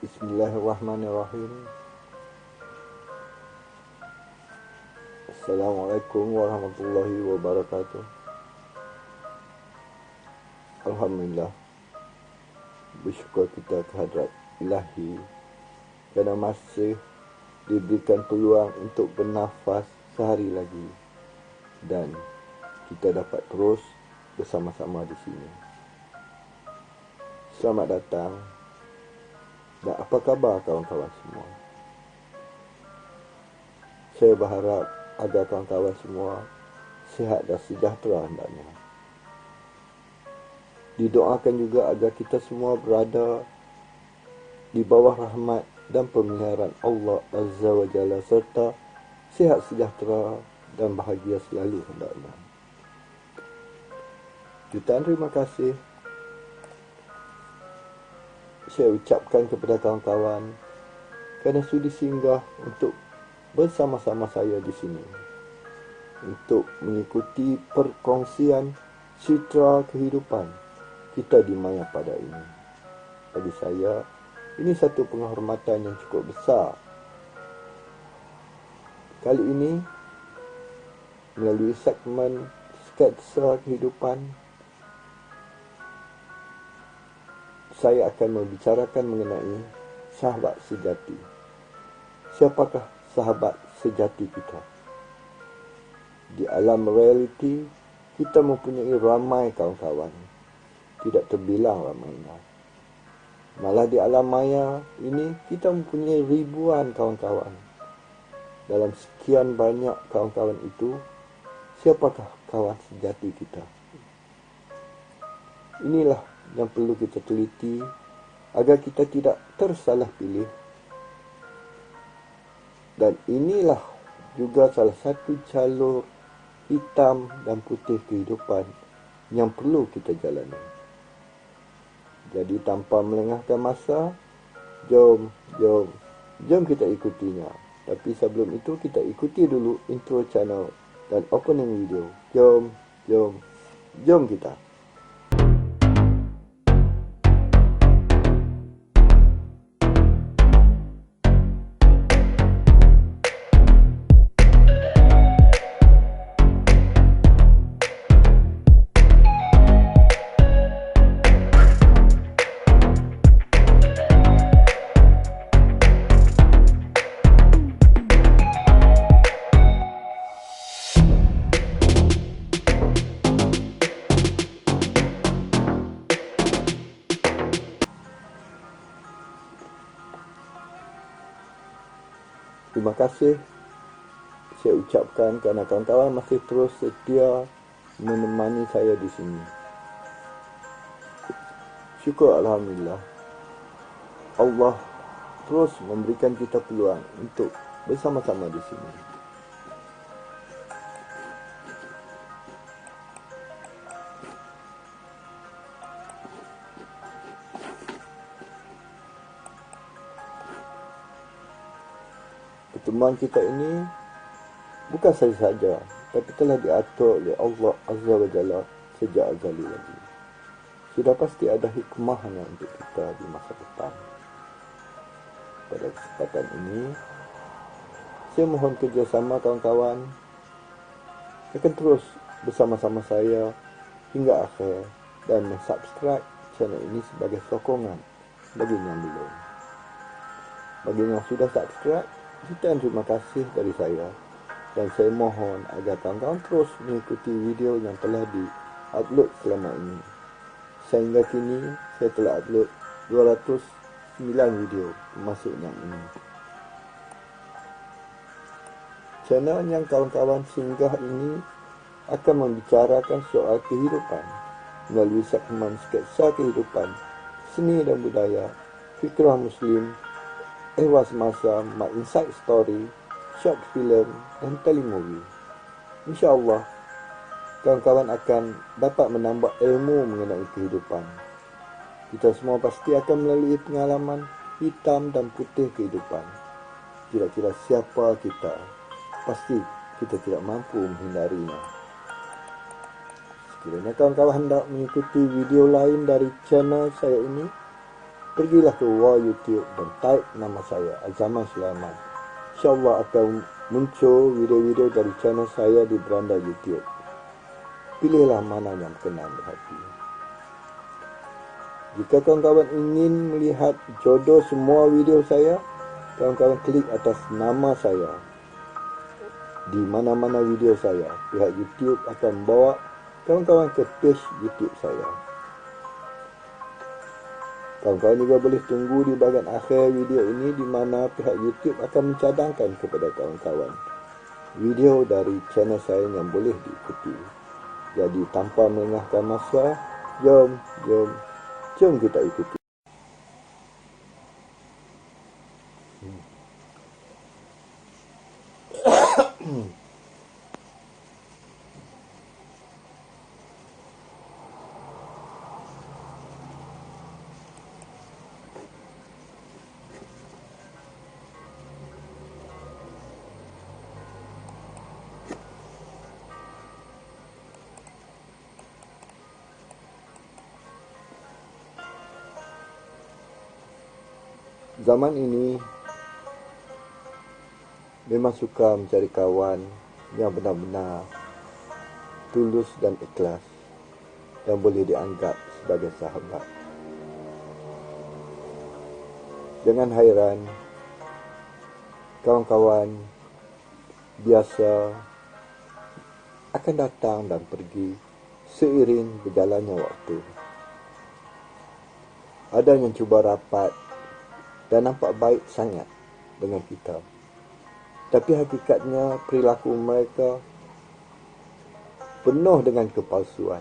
Bismillahirrahmanirrahim. Assalamualaikum warahmatullahi wabarakatuh. Alhamdulillah, bersyukur kita kehadrat Ilahi kerana masih diberikan peluang untuk bernafas sehari lagi dan kita dapat terus bersama-sama di sini. Selamat datang. Dan apa khabar kawan-kawan semua? Saya berharap agar kawan-kawan semua sihat dan sejahtera hendaknya. Didoakan juga agar kita semua berada di bawah rahmat dan pemeliharaan Allah Azza wa Jalla serta sihat sejahtera dan bahagia selalu hendaknya. Jutaan terima kasih saya ucapkan kepada kawan-kawan kerana sudi singgah untuk bersama-sama saya di sini untuk mengikuti perkongsian citra kehidupan kita di maya pada ini. Bagi saya, ini satu penghormatan yang cukup besar. Kali ini, melalui segmen sketsa kehidupan, saya akan membicarakan mengenai sahabat sejati. Siapakah sahabat sejati kita? Di alam realiti, kita mempunyai ramai kawan-kawan. Tidak terbilang ramainya. Malah di alam maya ini, kita mempunyai ribuan kawan-kawan. Dalam sekian banyak kawan-kawan itu, siapakah kawan sejati kita? Inilah yang perlu kita teliti agar kita tidak tersalah pilih. Dan inilah juga salah satu jalur hitam dan putih kehidupan yang perlu kita jalani. Jadi tanpa melengahkan masa, jom kita ikutinya. Tapi sebelum itu kita ikuti dulu intro channel dan opening video. Jom kita. Terima kasih saya ucapkan kerana kawan-kawan masih terus setia menemani saya di sini. Syukur Alhamdulillah. Allah terus memberikan kita peluang untuk bersama-sama di sini. Pertemuan kita ini bukan saja, tapi telah diatur oleh Allah Azza wa Jalla sejak azali lagi. Sudah pasti ada hikmahnya untuk kita di masa depan. Pada kesempatan ini, saya mohon kerjasama kawan-kawan akan terus bersama-sama saya hingga akhir dan subscribe channel ini sebagai sokongan bagi yang belum. Bagi yang sudah subscribe, jutaan terima kasih dari saya dan saya mohon agar kawan-kawan terus mengikuti video yang telah di-upload selama ini. Sehingga kini saya telah upload 209 video termasuk yang ini. Channel yang kawan-kawan singgah ini akan membicarakan soal kehidupan melalui segmen sketsa kehidupan, seni dan budaya, fikrah Muslim, ehwal semasa, my inside story, short film dan telemovie. InsyaAllah, kawan-kawan akan dapat menambah ilmu mengenai kehidupan. Kita semua pasti akan melalui pengalaman hitam dan putih kehidupan. Kira-kira siapa kita, pasti kita tidak mampu menghindarinya. Sekiranya kawan-kawan hendak mengikuti video lain dari channel saya ini, pergilah ke wall YouTube dan type nama saya, Azaman Sulaiman. InsyaAllah akan muncul video-video dari channel saya di beranda YouTube. Pilihlah mana yang berkenan di hati. Jika kawan-kawan ingin melihat jodoh semua video saya, kawan-kawan klik atas nama saya. Di mana-mana video saya, pihak YouTube akan membawa kawan-kawan ke page YouTube saya. Kawan-kawan juga boleh tunggu di bahagian akhir video ini di mana pihak YouTube akan mencadangkan kepada kawan-kawan video dari channel saya yang boleh diikuti. Jadi tanpa melengahkan masa, jom kita ikuti. Zaman ini memang suka mencari kawan yang benar-benar tulus dan ikhlas dan boleh dianggap sebagai sahabat. Jangan hairan, kawan-kawan biasa akan datang dan pergi seiring berjalannya waktu. Ada yang cuba rapat dan nampak baik sangat dengan kita, tapi hakikatnya perilaku mereka penuh dengan kepalsuan.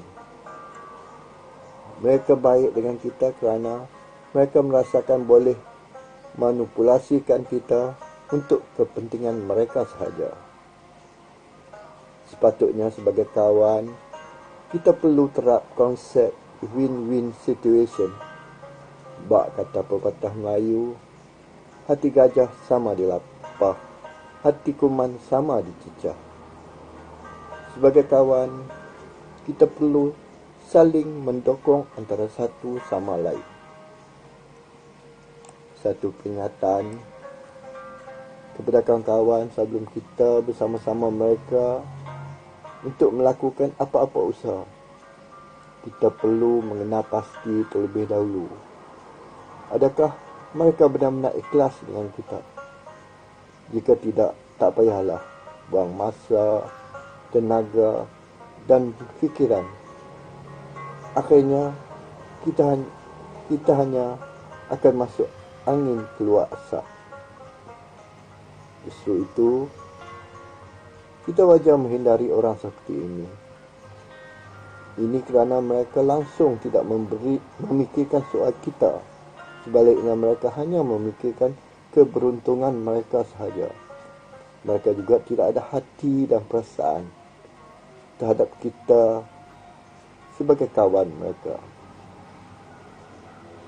Mereka baik dengan kita kerana mereka merasakan boleh manipulasikan kita untuk kepentingan mereka sahaja. Sepatutnya sebagai kawan, kita perlu terap konsep win-win situation. Bak kata pepatah Melayu, hati gajah sama dilapah, hati kuman sama dicicah. Sebagai kawan, kita perlu saling mendukung antara satu sama lain. Satu peringatan kepada kawan-kawan sebelum kita bersama-sama mereka untuk melakukan apa-apa usaha, kita perlu mengenal pasti terlebih dahulu, adakah mereka benar-benar ikhlas dengan kita. Jika tidak, tak payahlah buang masa, tenaga dan fikiran. Akhirnya kita hanya akan masuk angin keluar asap. Justru itu, kita wajar menghindari orang seperti ini. Ini kerana mereka langsung tidak memikirkan soal kita. Sebaliknya mereka hanya memikirkan keberuntungan mereka sahaja. Mereka juga tidak ada hati dan perasaan terhadap kita sebagai kawan mereka.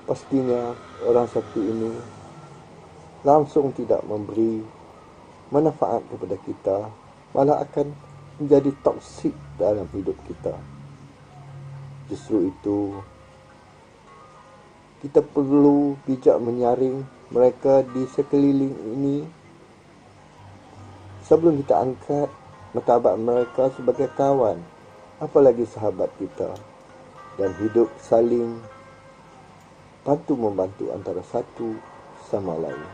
Pastinya orang seperti ini langsung tidak memberi manfaat kepada kita, malah akan menjadi toksik dalam hidup kita. Justru itu, kita perlu bijak menyaring mereka di sekeliling ini sebelum kita angkat martabat mereka sebagai kawan, apalagi sahabat kita, dan hidup saling bantu-membantu antara satu sama lain.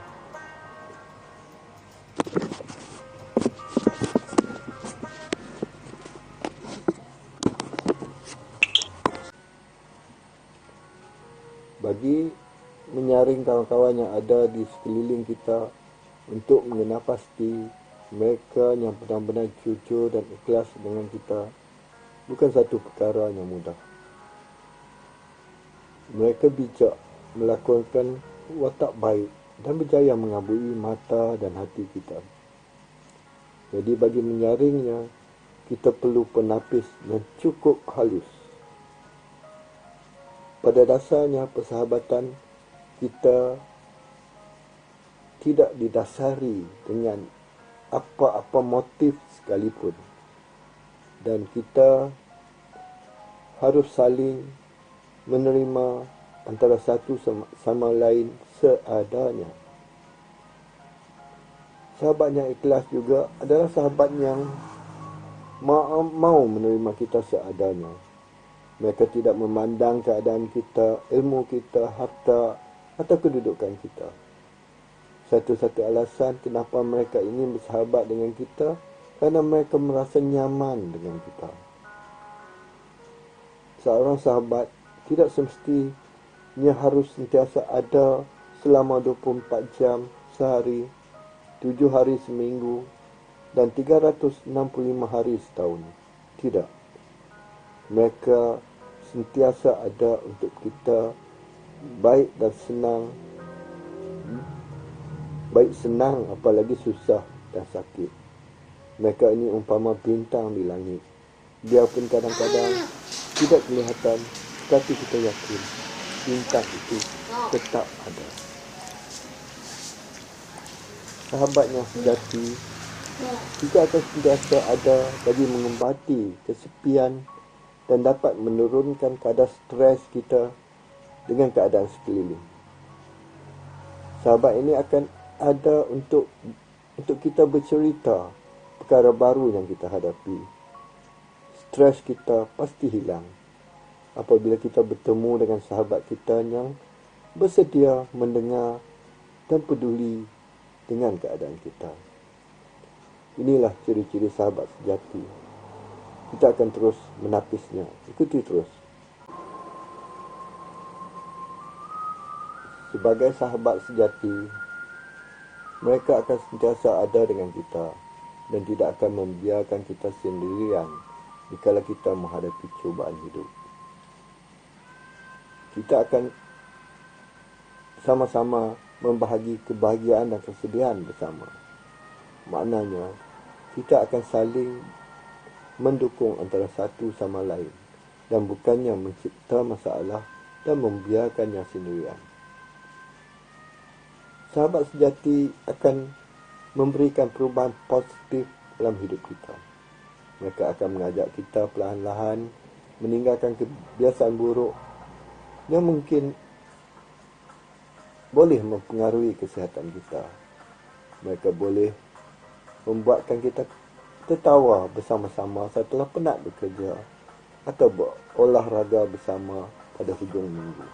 Bagi menyaring kawan-kawan yang ada di sekeliling kita untuk mengenal pasti mereka yang benar-benar jujur dan ikhlas dengan kita bukan satu perkara yang mudah. Mereka bijak melakukan watak baik dan berjaya mengabui mata dan hati kita. Jadi bagi menyaringnya, kita perlu penapis yang cukup halus. Pada dasarnya persahabatan kita tidak didasari dengan apa-apa motif sekalipun. Dan kita harus saling menerima antara satu sama lain seadanya. Sahabat yang ikhlas juga adalah sahabat yang mau menerima kita seadanya. Mereka tidak memandang keadaan kita, ilmu kita, harta atau kedudukan kita. Satu-satu alasan kenapa mereka ingin bersahabat dengan kita kerana mereka merasa nyaman dengan kita. Seorang sahabat tidak semestinya harus sentiasa ada selama 24 jam sehari, 7 hari seminggu dan 365 hari setahun. Tidak. Mereka sentiasa ada untuk kita, baik dan senang, baik senang apalagi susah dan sakit. Mereka ini umpama bintang di langit. Biarpun kadang-kadang tidak kelihatan, tapi kita yakin bintang itu tetap ada. Sahabat yang sejati juga akan sentiasa ada bagi mengobati kesepian dan dapat menurunkan kadar stres kita dengan keadaan sekeliling. Sahabat ini akan ada untuk kita bercerita perkara baru yang kita hadapi. Stres kita pasti hilang apabila kita bertemu dengan sahabat kita yang bersedia mendengar dan peduli dengan keadaan kita. Inilah ciri-ciri sahabat sejati. Kita akan terus menapisnya. Ikuti terus. Sebagai sahabat sejati, mereka akan sentiasa ada dengan kita dan tidak akan membiarkan kita sendirian dikala kita menghadapi cubaan hidup. Kita akan sama-sama membahagi kebahagiaan dan kesedihan bersama. Maknanya, kita akan saling mendukung antara satu sama lain dan bukannya mencipta masalah dan membiarkannya sendirian. Sahabat sejati akan memberikan perubahan positif dalam hidup kita. Mereka akan mengajak kita perlahan-lahan meninggalkan kebiasaan buruk yang mungkin boleh mempengaruhi kesihatan kita. Mereka boleh membuatkan kita tertawa bersama-sama setelah penat bekerja atau berolahraga bersama pada hujung minggu.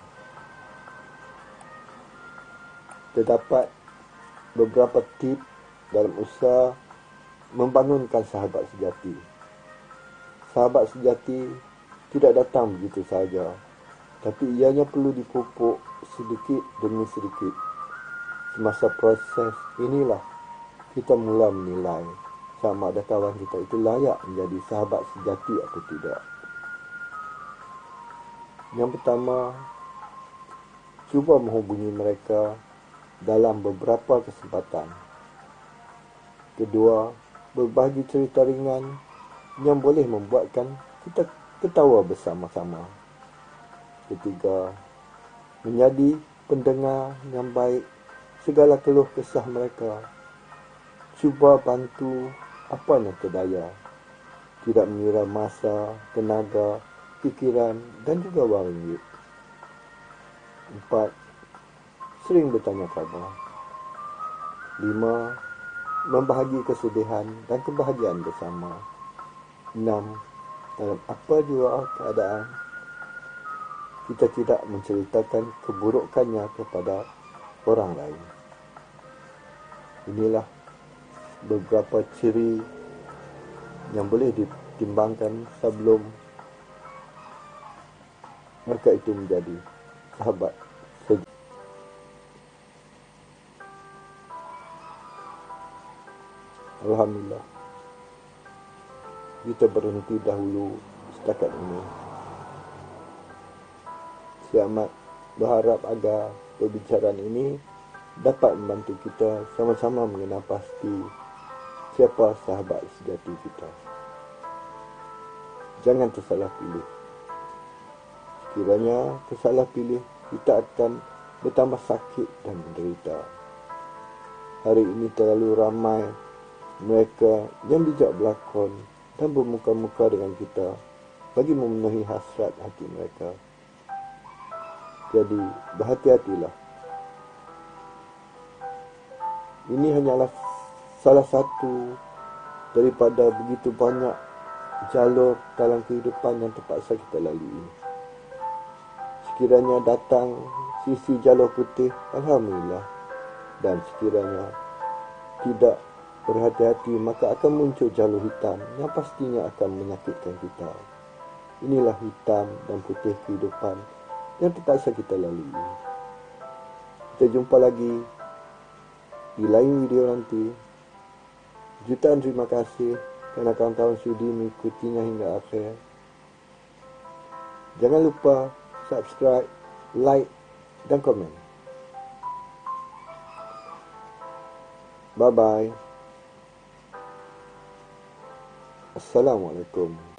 Terdapat beberapa tip dalam usaha membangunkan sahabat sejati. Sahabat sejati tidak datang begitu saja, tapi ianya perlu dipupuk sedikit demi sedikit. Semasa proses inilah kita mula menilai sama ada kawan kita itu layak menjadi sahabat sejati atau tidak. Yang pertama, cuba menghubungi mereka dalam beberapa kesempatan. Kedua, berbagi cerita ringan yang boleh membuatkan kita ketawa bersama-sama. Ketiga, menjadi pendengar yang baik segala keluh kesah mereka. Cuba bantu apa yang terdaya. Tidak mengira masa, tenaga, fikiran dan juga wang ringgit. 4. Sering bertanya khabar. 5. Membahagi kesedihan dan kebahagiaan bersama. 6. Dalam apa jua keadaan, kita tidak menceritakan keburukannya kepada orang lain. Inilah beberapa ciri yang boleh ditimbangkan sebelum mereka itu menjadi sahabat sejati. Alhamdulillah, kita berhenti dahulu setakat ini. Saya amat berharap agar perbicaraan ini dapat membantu kita sama-sama mengenal pasti siapa sahabat sejati kita. Jangan tersalah pilih. Sekiranya tersalah pilih, kita akan bertambah sakit dan menderita. Hari ini terlalu ramai mereka yang bijak berlakon dan bermuka-muka dengan kita bagi memenuhi hasrat hati mereka. Jadi berhati-hatilah. Ini hanyalah salah satu daripada begitu banyak jalur dalam kehidupan yang terpaksa kita lalui. Sekiranya datang sisi jalur putih, alhamdulillah. Dan sekiranya tidak berhati-hati, maka akan muncul jalur hitam yang pastinya akan menyakitkan kita. Inilah hitam dan putih kehidupan yang terpaksa kita lalui. Kita jumpa lagi di lain video nanti. Jutaan terima kasih kerana kawan-kawan sudi mengikutinya hingga akhir. Jangan lupa subscribe, like dan komen. Bye-bye. Assalamualaikum.